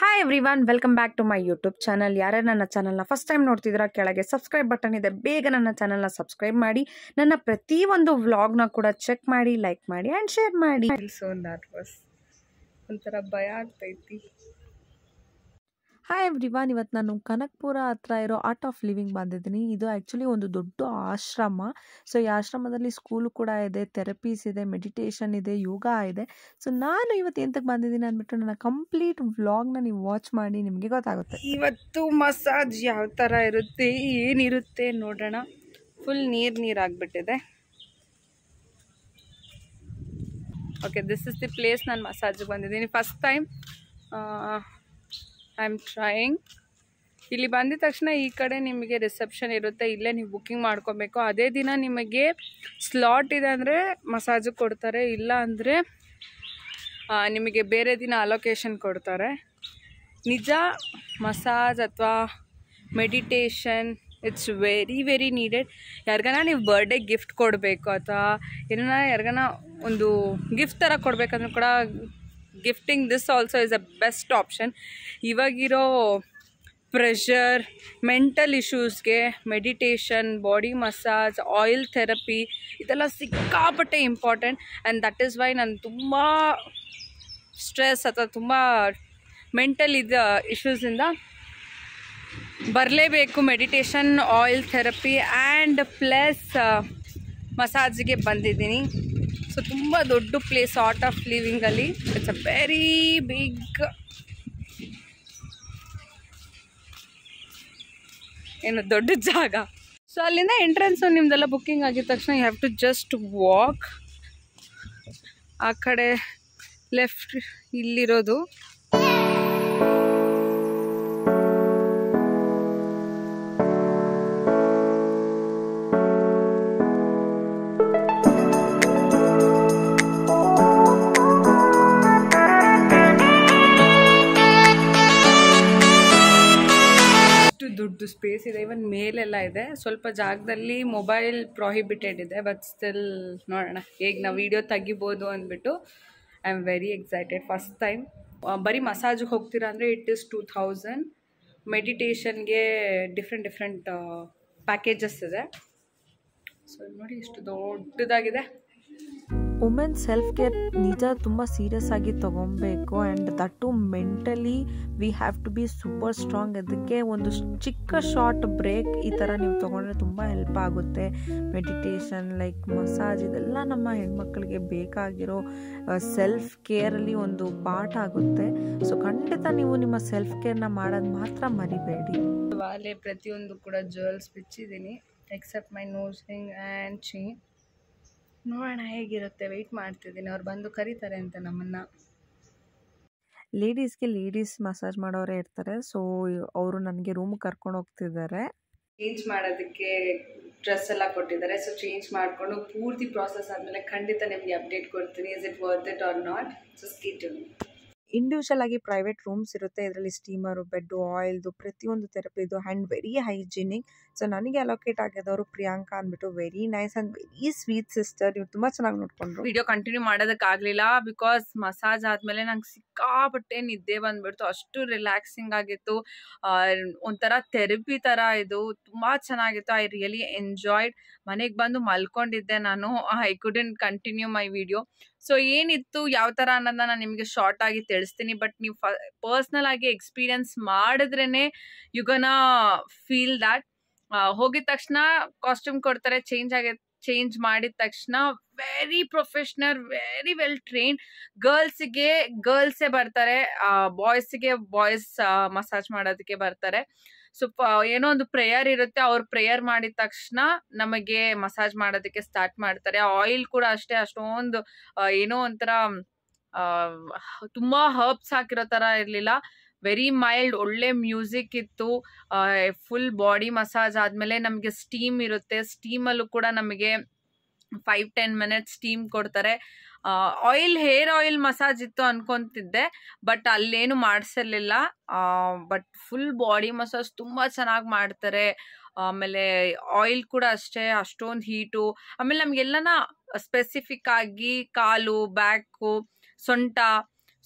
Hi everyone, welcome back to my YouTube channel. ಯಾರೇ ನನ್ನ ಚಾನಲ್ನ ಫಸ್ಟ್ ಟೈಮ್ ನೋಡ್ತಿದ್ದೀರಾ, ಕೆಳಗೆ ಸಬ್ಸ್ಕ್ರೈಬ್ ಬಟನ್ ಇದೆ, ಬೇಗ ನನ್ನ ಚಾನಲ್ನ ಸಬ್ಸ್ಕ್ರೈಬ್ ಮಾಡಿ. ನನ್ನ ಪ್ರತಿಯೊಂದು ವ್ಲಾಗ್ನ ಕೂಡ ಚೆಕ್ ಮಾಡಿ, ಲೈಕ್ ಮಾಡಿ ಆ್ಯಂಡ್ ಶೇರ್ ಮಾಡಿ. ಸೊ ನರ್ವಸ್, ಒಂಥರ ಭಯ ಆಗ್ತೈತಿ. ಹಾಯ್ ಎವ್ರಿವನ್, ಇವತ್ತು ನಾನು ಕನಕಪುರ ಹತ್ರ ಇರೋ ಆರ್ಟ್ ಆಫ್ ಲಿವಿಂಗ್ ಬಂದಿದ್ದೀನಿ. ಇದು ಆ್ಯಕ್ಚುಲಿ ಒಂದು ದೊಡ್ಡ ಆಶ್ರಮ. ಸೊ ಈ ಆಶ್ರಮದಲ್ಲಿ ಸ್ಕೂಲು ಕೂಡ ಇದೆ, ಥೆರಪೀಸ್ ಇದೆ, ಮೆಡಿಟೇಷನ್ ಇದೆ, ಯೋಗ ಇದೆ. ಸೊ ನಾನು ಇವತ್ತು ಎಂತಕ್ಕೆ ಬಂದಿದ್ದೀನಿ ಅಂದ್ಬಿಟ್ಟು ನನ್ನ ಕಂಪ್ಲೀಟ್ ವ್ಲಾಗ್ನ ನೀವು ವಾಚ್ ಮಾಡಿ, ನಿಮಗೆ ಗೊತ್ತಾಗುತ್ತೆ. ಇವತ್ತು ಮಸಾಜ್ ಯಾವ ಥರ ಇರುತ್ತೆ, ಏನಿರುತ್ತೆ ನೋಡೋಣ. ಫುಲ್ ನೀರಾಗ್ಬಿಟ್ಟಿದೆ. Okay, this is the place. ನಾನು ಮಸಾಜ್ಗೆ ಬಂದಿದ್ದೀನಿ first time. I am trying. ಇಲ್ಲಿ ಬಂದಿದ ತಕ್ಷಣ ಈ ಕಡೆ ನಿಮಗೆ ರಿಸೆಪ್ಷನ್ ಇರುತ್ತೆ, ಇಲ್ಲೇ ನೀವು ಬುಕ್ಕಿಂಗ್ ಮಾಡ್ಕೋಬೇಕು. ಅದೇ ದಿನ ನಿಮಗೆ ಸ್ಲಾಟ್ ಇದೆ ಅಂದರೆ ಮಸಾಜ್ ಕೊಡ್ತಾರೆ, ಇಲ್ಲ ಅಂದರೆ ನಿಮಗೆ ಬೇರೆ ದಿನ ಅಲೋಕೇಶನ್ ಕೊಡ್ತಾರೆ. ನಿಜ ಮಸಾಜ್ ಅಥವಾ meditation it's very very needed. ಯಾರಿಗಾನ ನೀವು ಬರ್ಡೇ ಗಿಫ್ಟ್ ಕೊಡಬೇಕು ಅಥವಾ ಏನಾರ ಯಾರಿಗಾನ ಒಂದು ಗಿಫ್ಟ್ ಥರ ಕೊಡಬೇಕಂದ್ರೂ ಕೂಡ gifting this also is a best option. ಇವಾಗಿರೋ ಪ್ರೆಷರ್, ಮೆಂಟಲ್ ಇಶ್ಯೂಸ್ಗೆ meditation, body massage, oil therapy ಇದೆಲ್ಲ ಸಿಕ್ಕಾಪಟ್ಟೆ important. And that is why ನಾನು ತುಂಬ ಸ್ಟ್ರೆಸ್ ಅಥವಾ ತುಂಬ ಮೆಂಟಲ್ ಇಶ್ಯೂಸಿಂದ ಬರಲೇಬೇಕು meditation, oil therapy and plus ಮಸಾಜಿಗೆ ಬಂದಿದ್ದೀನಿ. ಸೊ ತುಂಬ ದೊಡ್ಡ ಪ್ಲೇಸ್ ಆರ್ಟ್ ಆಫ್ ಲಿವಿಂಗಲ್ಲಿ. ಇಟ್ಸ್ ಅ ವೆರಿ ಬಿಗ್ ದೊಡ್ಡ ಜಾಗ. ಸೊ ಅಲ್ಲಿಂದ ಎಂಟ್ರೆನ್ಸು ನಿಮ್ದೆಲ್ಲ ಬುಕ್ಕಿಂಗ್ ಆಗಿದ ತಕ್ಷಣ you have to just walk. ಆ ಕಡೆ ಲೆಫ್ಟ್ ಇಲ್ಲಿರೋದು ದೊಡ್ಡ ಸ್ಪೇಸ್ ಇದೆ. ಇವನ್ ಮೇಲೆಲ್ಲ ಇದೆ. ಸ್ವಲ್ಪ ಜಾಗದಲ್ಲಿ ಮೊಬೈಲ್ ಪ್ರೊಹಿಬಿಟೆಡ್ ಇದೆ, ಬಟ್ ಸ್ಟಿಲ್ ನೋಡೋಣ ಹೇಗೆ ನಾವು ವಿಡಿಯೋ ತೆಗಿಬೋದು ಅಂದ್ಬಿಟ್ಟು I am very excited. First time. ಬರೀ ಮಸಾಜ್ಗೆ ಹೋಗ್ತೀರಾ ಅಂದರೆ ಇಟ್ ಈಸ್ 2000. ಮೆಡಿಟೇಷನ್ಗೆ ಡಿಫ್ರೆಂಟ್ ಪ್ಯಾಕೇಜಸ್ ಇದೆ. ಸೊ ನೋಡಿ ಎಷ್ಟು ದೊಡ್ಡದಾಗಿದೆ. ವುಮೆನ್ ಸೆಲ್ಫ್ ಕೇರ್ ನಿಜ ತುಂಬ ಸೀರಿಯಸ್ ಆಗಿ ತೊಗೊಬೇಕು. And that mentally we have to be super strong. ಅದಕ್ಕೆ ಒಂದು ಚಿಕ್ಕ ಶಾರ್ಟ್ ಬ್ರೇಕ್ ಈ ಥರ ನೀವು ತೊಗೊಂಡ್ರೆ ತುಂಬ ಹೆಲ್ಪ್ ಆಗುತ್ತೆ. ಮೆಡಿಟೇಷನ್ ಲೈಕ್ ಮಸಾಜ್ ಇದೆಲ್ಲ ನಮ್ಮ ಹೆಣ್ಮಕ್ಳಿಗೆ ಬೇಕಾಗಿರೋ ಸೆಲ್ಫ್ ಕೇರಲ್ಲಿ ಒಂದು ಪಾರ್ಟ್ ಆಗುತ್ತೆ. ಸೊ ಖಂಡಿತ ನೀವು ನಿಮ್ಮ ಸೆಲ್ಫ್ ಕೇರ್ನ ಮಾಡೋದು ಮಾತ್ರ ಮರಿಬೇಡಿ. ವಾಲೆ ಪ್ರತಿಯೊಂದು ಕೂಡ ಜ್ಯುವೆಲ್ಸ್ ಬಿಚ್ಚಿದ್ದೀನಿ except my nose ring and chain. ನೋಡೋಣ ಹೇಗಿರುತ್ತೆ, ವೆಯ್ಟ್ ಮಾಡ್ತಿದ್ದೀನಿ. ಅವ್ರು ಬಂದು ಕರೀತಾರೆ ಅಂತ ನಮ್ಮನ್ನು. ಲೇಡೀಸ್ಗೆ ಲೇಡೀಸ್ ಮಸಾಜ್ ಮಾಡೋರೇ ಇರ್ತಾರೆ. ಸೊ ಅವರು ನನಗೆ ರೂಮ್ಗೆ ಕರ್ಕೊಂಡು ಹೋಗ್ತಿದ್ದಾರೆ. ಚೇಂಜ್ ಮಾಡೋದಕ್ಕೆ ಡ್ರೆಸ್ ಎಲ್ಲ ಕೊಟ್ಟಿದ್ದಾರೆ. ಸೊ ಚೇಂಜ್ ಮಾಡಿಕೊಂಡು ಪೂರ್ತಿ ಪ್ರಾಸೆಸ್ ಆದಮೇಲೆ ಖಂಡಿತ ನಿಮಗೆ ಅಪ್ಡೇಟ್ ಕೊಡ್ತೀನಿ. Is it worth it or not. So stay tune. Individual ಆಗಿ ಪ್ರೈವೇಟ್ ರೂಮ್ಸ್ ಇರುತ್ತೆ. ಇದರಲ್ಲಿ ಸ್ಟೀಮರು, ಬೆಡ್ಡು, ಆಯಿಲ್ದು ಪ್ರತಿಯೊಂದು ಥೆರಪಿದು ಆ್ಯಂಡ್ ವೆರಿ ಹೈಜಿನಿಕ್. ಸೊ ನನಗೆ ಅಲೋಕೇಟ್ ಆಗಿದ್ದವರು ಪ್ರಿಯಾಂಕಾ ಅಂದ್ಬಿಟ್ಟು very nice and very sweet sister. ಇವ್ರು ತುಂಬ ಚೆನ್ನಾಗಿ ನೋಡ್ಕೊಂಡ್ರು. ವಿಡಿಯೋ ಕಂಟಿನ್ಯೂ ಮಾಡೋದಕ್ಕಾಗಲಿಲ್ಲ ಬಿಕಾಸ್ ಮಸಾಜ್ ಆದಮೇಲೆ ನಂಗೆ ಸಿಕ್ಕಾಪಟ್ಟೆ ನಿದ್ದೆ ಬಂದುಬಿಡ್ತು. ಅಷ್ಟು ರಿಲ್ಯಾಕ್ಸಿಂಗ್ ಆಗಿತ್ತು. ಒಂಥರ ಥೆರಪಿ ಥರ ಇದು ತುಂಬ ಚೆನ್ನಾಗಿತ್ತು. I really enjoyed. ಮನೆಗೆ ಬಂದು ಮಲ್ಕೊಂಡಿದ್ದೆ ನಾನು. I couldn't continue my video. So ಏನಿತ್ತು ಯಾವ ಥರ ಅನ್ನೋದನ್ನ ನಾನು ನಿಮಗೆ ಶಾರ್ಟ್ ಆಗಿ ತಿಳಿಸ್ತೀನಿ. ಬಟ್ ನೀವು ಪರ್ಸ್ನಲ್ ಆಗಿ ಎಕ್ಸ್ಪೀರಿಯನ್ಸ್ ಮಾಡಿದ್ರೇ ಯು ಗನ ಫೀಲ್ ದ್ಯಾಟ್. ಹೋಗಿದ ತಕ್ಷಣ ಕಾಸ್ಟ್ಯೂಮ್ ಕೊಡ್ತಾರೆ, ಚೇಂಜ್ ಮಾಡಿದ ತಕ್ಷಣ very professional, very well trained. ಗರ್ಲ್ಸೇ ಬರ್ತಾರೆ, ಬಾಯ್ಸಿಗೆ ಬಾಯ್ಸ್ ಮಸಾಜ್ ಮಾಡೋದಕ್ಕೆ ಬರ್ತಾರೆ. ಸೊ ಏನೋ ಒಂದು ಪ್ರೇಯರ್ ಇರುತ್ತೆ, ಅವ್ರು ಪ್ರೇಯರ್ ಮಾಡಿದ ತಕ್ಷಣ ನಮಗೆ ಮಸಾಜ್ ಮಾಡೋದಕ್ಕೆ ಸ್ಟಾರ್ಟ್ ಮಾಡ್ತಾರೆ. ಆಯಿಲ್ ಕೂಡ ಅಷ್ಟೇ, ಅಷ್ಟೊಂದು ಏನೋ ಒಂಥರ ತುಂಬ ಹರ್ಬ್ಸ್ ಹಾಕಿರೋ ಥರ ಇರಲಿಲ್ಲ. ವೆರಿ ಮೈಲ್ಡ್, ಒಳ್ಳೆ ಮ್ಯೂಸಿಕ್ ಇತ್ತು. ಫುಲ್ ಬಾಡಿ ಮಸಾಜ್ ಆದಮೇಲೆ ನಮಗೆ ಸ್ಟೀಮ್ ಇರುತ್ತೆ. ಸ್ಟೀಮಲ್ಲೂ ಕೂಡ ನಮಗೆ 5-10 ಮಿನಿಟ್ಸ್ ಸ್ಟೀಮ್ ಕೊಡ್ತಾರೆ. ಹೇರ್ ಆಯಿಲ್ ಮಸಾಜ್ ಇತ್ತು ಅನ್ಕೊಂತಿದ್ದೆ, ಬಟ್ ಅಲ್ಲೇನು ಮಾಡಿಸಿರ್ಲಿಲ್ಲ. ಬಟ್ ಫುಲ್ ಬಾಡಿ ಮಸಾಜ್ ತುಂಬ ಚೆನ್ನಾಗಿ ಮಾಡ್ತಾರೆ. ಆಮೇಲೆ ಆಯಿಲ್ ಕೂಡ ಅಷ್ಟೇ, ಅಷ್ಟೊಂದು ಹೀಟು. ಆಮೇಲೆ ನಮಗೆಲ್ಲನ ಸ್ಪೆಸಿಫಿಕ್ ಆಗಿ ಕಾಲು, ಬ್ಯಾಕು, ಸೊಂಟ,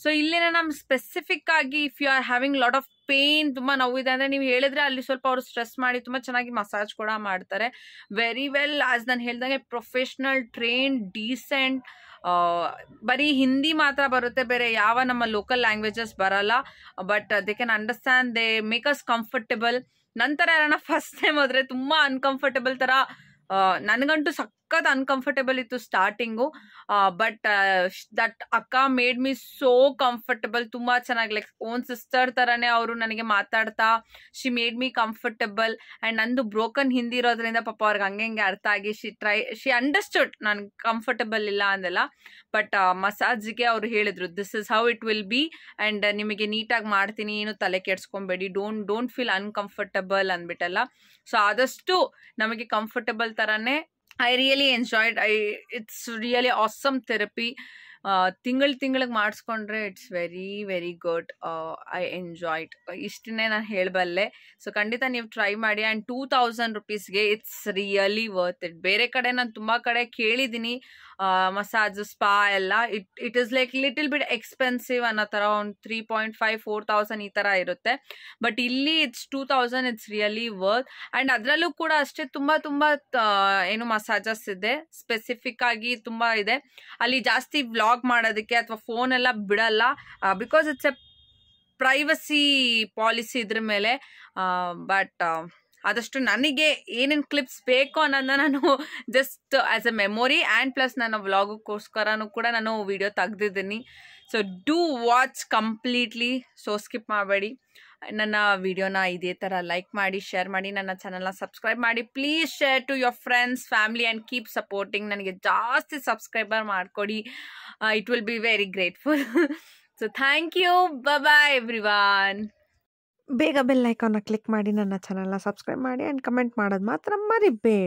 ಸೊ ಇಲ್ಲಿ ನಮ್ಮ ಸ್ಪೆಸಿಫಿಕ್ ಆಗಿ if you are having lot of pain, ತುಂಬ ನೋವಿದೆ ಅಂದರೆ ನೀವು ಹೇಳಿದ್ರೆ ಅಲ್ಲಿ ಸ್ವಲ್ಪ ಅವರು ಸ್ಟ್ರೆಸ್ ಮಾಡಿ ತುಂಬ ಚೆನ್ನಾಗಿ ಮಸಾಜ್ ಕೂಡ ಮಾಡ್ತಾರೆ. ವೆರಿ ವೆಲ್, ಆಸ್ ನಾನು ಹೇಳ್ದಂಗೆ ಪ್ರೊಫೆಷ್ನಲ್, ಟ್ರೈನ್, ಡೀಸೆಂಟ್. ಬರೀ ಹಿಂದಿ ಮಾತ್ರ ಬರುತ್ತೆ, ಬೇರೆ ಯಾವ ನಮ್ಮ ಲೋಕಲ್ ಲ್ಯಾಂಗ್ವೇಜಸ್ ಬರಲ್ಲ. But they can understand, they make us comfortable. ನಂತರ ಯಾರನ್ನ ಫಸ್ಟ್ ಟೈಮ್ ಹೋದ್ರೆ ತುಂಬ ಅನ್ಕಂಫರ್ಟಬಲ್ ಥರ, ನನಗಂತೂ ಸಖತ್ ಅನ್ಕಂಫರ್ಟೇಬಲ್ ಇತ್ತು ಸ್ಟಾರ್ಟಿಂಗು. ಬಟ್ ದಟ್ ಅಕ್ಕ ಮೇಡ್ ಮೀ ಸೋ ಕಂಫರ್ಟಬಲ್. ತುಂಬ ಚೆನ್ನಾಗಿ ಲೈಕ್ ಓನ್ ಸಿಸ್ಟರ್ ಥರನೇ ಅವರು ನನಗೆ ಮಾತಾಡ್ತಾ she made me comfortable. And ನಂದು ಬ್ರೋಕನ್ ಹಿಂದಿ ಇರೋದ್ರಿಂದ ಪಾಪ ಅವ್ರಿಗೆ ಹಂಗೆ ಅರ್ಥ ಆಗಿ ಶಿ ಅಂಡರ್ಸ್ಟುಡ್ ನಾನು ಕಂಫರ್ಟಬಲ್ ಇಲ್ಲ ಅಂದೆಲ್ಲ. ಬಟ್ ಮಸಾಜಿಗೆ ಅವರು ಹೇಳಿದ್ರು this is how it will B and ನಿಮಗೆ ನೀಟಾಗಿ ಮಾಡ್ತೀನಿ, ಏನು ತಲೆ ಕೆಡ್ಸ್ಕೊಬೇಡಿ, ಡೋಂಟ್ ಫೀಲ್ ಅನ್ಕಂಫರ್ಟಬಲ್ ಅಂದ್ಬಿಟ್ಟಲ್ಲ. ಸೊ ಆದಷ್ಟು ನಮಗೆ ಕಂಫರ್ಟಬಲ್ ಥರನೇ. I really enjoyed. It's really awesome therapy. ತಿಂಗಳಿಗೆ ಮಾಡಿಸ್ಕೊಂಡ್ರೆ it's very very good. I enjoyed. ಇಷ್ಟನ್ನೇ ನಾನು ಹೇಳಬಲ್ಲೆ. ಸೊ ಖಂಡಿತ ನೀವು ಟ್ರೈ ಮಾಡಿ. ಆ್ಯಂಡ್ 2000 rupeesಗೆ ಇಟ್ಸ್ ರಿಯಲಿ ವರ್ತ್ ಇಟ್. ಬೇರೆ ಕಡೆ ನಾನು ತುಂಬ ಕಡೆ ಕೇಳಿದ್ದೀನಿ ಮಸಾಜ್, ಸ್ಪಾ ಎಲ್ಲ, it is like little bit expensive ಅನ್ನೋ ಥರ, ಒಂದು 3,500-4,000 ಈ ಥರ ಇರುತ್ತೆ. ಬಟ್ ಇಲ್ಲಿ it's 2000, it's really worth. And ಅದರಲ್ಲೂ ಕೂಡ ಅಷ್ಟೇ ತುಂಬ ಏನು ಮಸಾಜಸ್ ಇದೆ, ಸ್ಪೆಸಿಫಿಕ್ ಆಗಿ ತುಂಬ ಇದೆ. ಅಲ್ಲಿ ಜಾಸ್ತಿ ವ್ಲಾಗ್ ಮಾಡೋದಕ್ಕೆ ಅಥವಾ ಫೋನ್ ಎಲ್ಲ ಬಿಡಲ್ಲ, because it's A privacy policy ಇದ್ರ ಮೇಲೆ. ಬಟ್ ಆದಷ್ಟು ನನಗೆ ಏನೇನು ಕ್ಲಿಪ್ಸ್ ಬೇಕು ಅನ್ನೋದನ್ನ ನಾನು just as a memory and plus ನನ್ನ ವ್ಲಾಗಕ್ಕೋಸ್ಕರನೂ ಕೂಡ ನಾನು ವಿಡಿಯೋ ತೆಗ್ದಿದ್ದೀನಿ. So do watch completely. So skip ಮಾಡಬೇಡಿ. ನನ್ನ ವಿಡಿಯೋನ ಇದೇ ಥರ ಲೈಕ್ ಮಾಡಿ, ಶೇರ್ ಮಾಡಿ, ನನ್ನ ಚಾನಲ್ನ ಸಬ್ಸ್ಕ್ರೈಬ್ ಮಾಡಿ. Please share to your friends, family and keep supporting. ನನಗೆ ಜಾಸ್ತಿ ಸಬ್ಸ್ಕ್ರೈಬರ್ ಮಾಡಿಕೊಡಿ. It will be very grateful. So thank you. Bye everyone. ಬೇಗ ಬೆಲ್ ಐಕಾನ್ನ ಕ್ಲಿಕ್ ಮಾಡಿ, ನನ್ನ ಚಾನಲ್ನ ಸಬ್ಸ್ಕ್ರೈಬ್ ಮಾಡಿ ಆ್ಯಂಡ್ ಕಮೆಂಟ್ ಮಾಡೋದು ಮಾತ್ರ ಮರಿಬೇಡಿ.